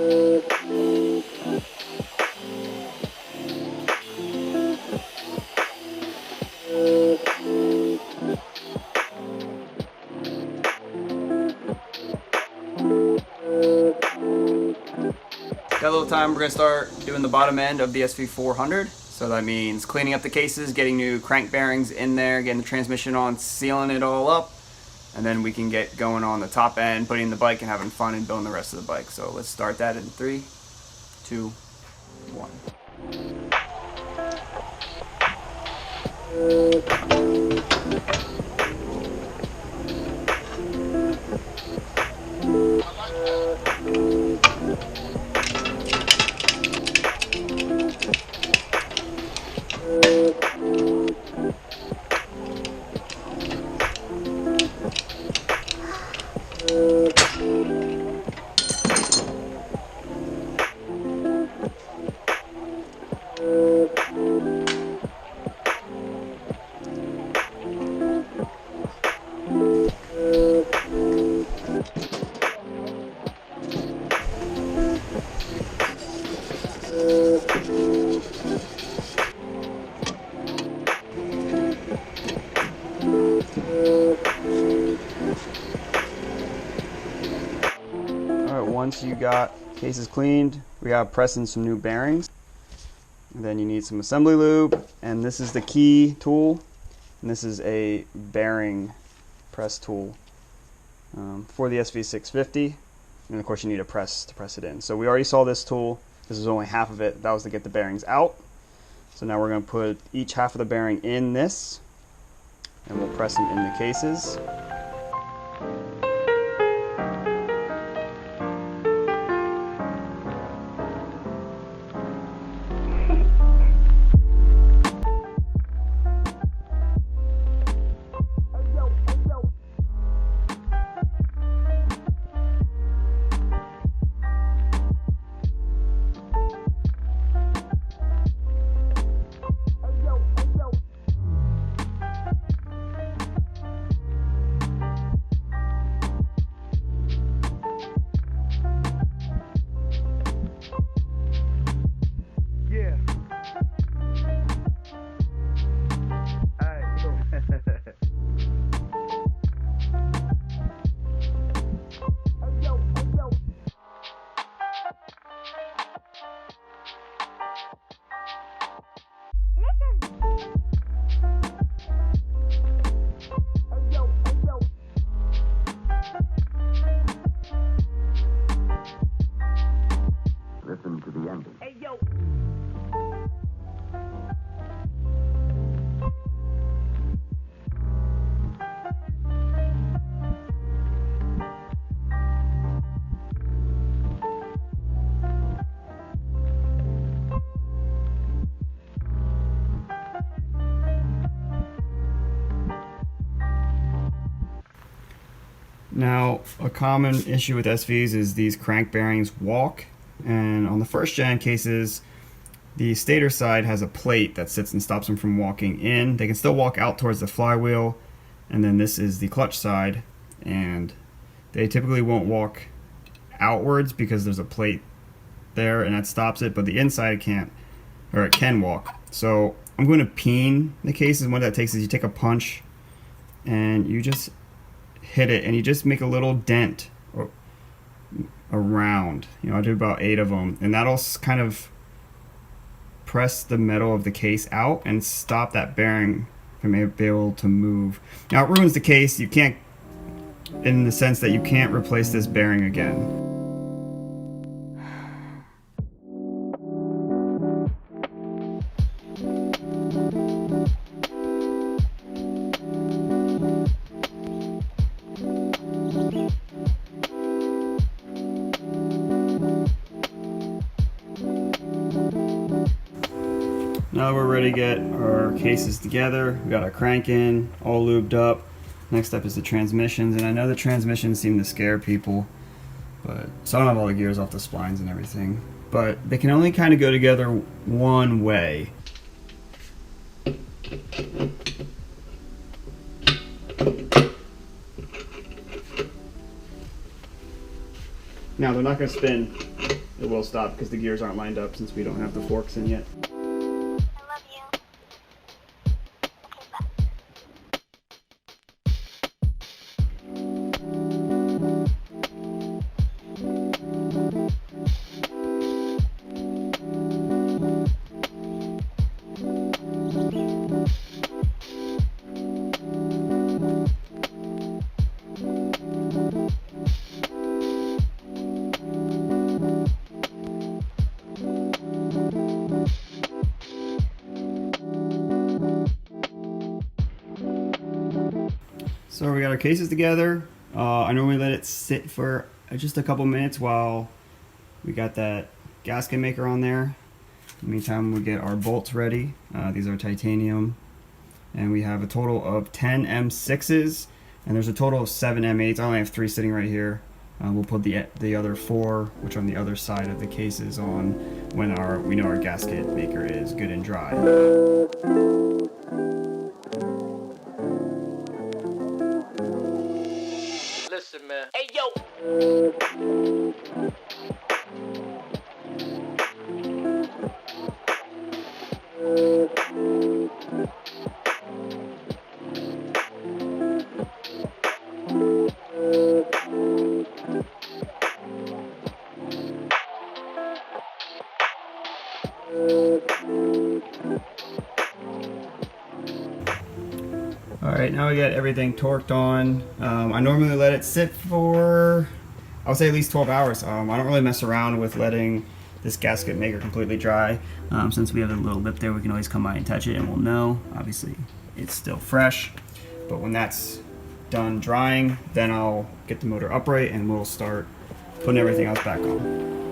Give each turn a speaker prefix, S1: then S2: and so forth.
S1: Got a little time, we're going to start doing the bottom end of the SV400. So that means cleaning up the cases, getting new crank bearings in there, getting the transmission on, sealing it all up, and then we can get going on the top end, putting in the bike and having fun and building the rest of the bike. So let's start that in 3, 2, 1. Once you got cases cleaned, we gotta press in some new bearings. And then you need some assembly lube, and this is the key tool, and this is a bearing press tool for the SV650, and of course you need a press to press it in. So we already saw this tool. This is only half of it. That was to get the bearings out. So now we're going to put each half of the bearing in this, and we'll press them in the cases.
S2: Listen to the ending.
S3: Hey, yo.
S1: Now, a common issue with SVs is these crank bearings walk, and on the first gen cases, the stator side has a plate that sits and stops them from walking in. They can still walk out towards the flywheel, and then this is the clutch side, and they typically won't walk outwards because there's a plate there and that stops it, but the inside can't, or it can walk. So I'm going to peen the cases, and what that takes is you take a punch and you just hit it, and you just make a little dent around. You know, I did about 8 of them, and that'll kind of press the metal of the case out and stop that bearing from being able to move. Now it ruins the case. You can't, in the sense that you can't replace this bearing again. Now we're ready to get our cases together. We got our crank in, all lubed up. Next up is the transmissions, and I know the transmissions seem to scare people, but so I don't have all the gears off the splines and everything. But they can only kind of go together one way. Now they're not going to spin it will stop because the gears aren't lined up since we don't have the forks in yet. So we got our cases together. I normally let it sit for just a couple minutes while we got that gasket maker on there. In the meantime, we get our bolts ready. These are titanium. And we have a total of 10 M6s, and there's a total of 7 M8s. I only have 3 sitting right here. We'll put the other 4, which are on the other side of the cases, on when we know our gasket maker is good and dry.
S2: Listen, man. Hey, yo.
S1: Alright, now we got everything torqued on. I normally let it sit for, I would say at least 12 hours. I don't really mess around with letting this gasket maker completely dry. Since we have a little lip there, we can always come by and touch it and we'll know. Obviously, it's still fresh. But when that's done drying, then I'll get the motor upright and we'll start putting everything else back on.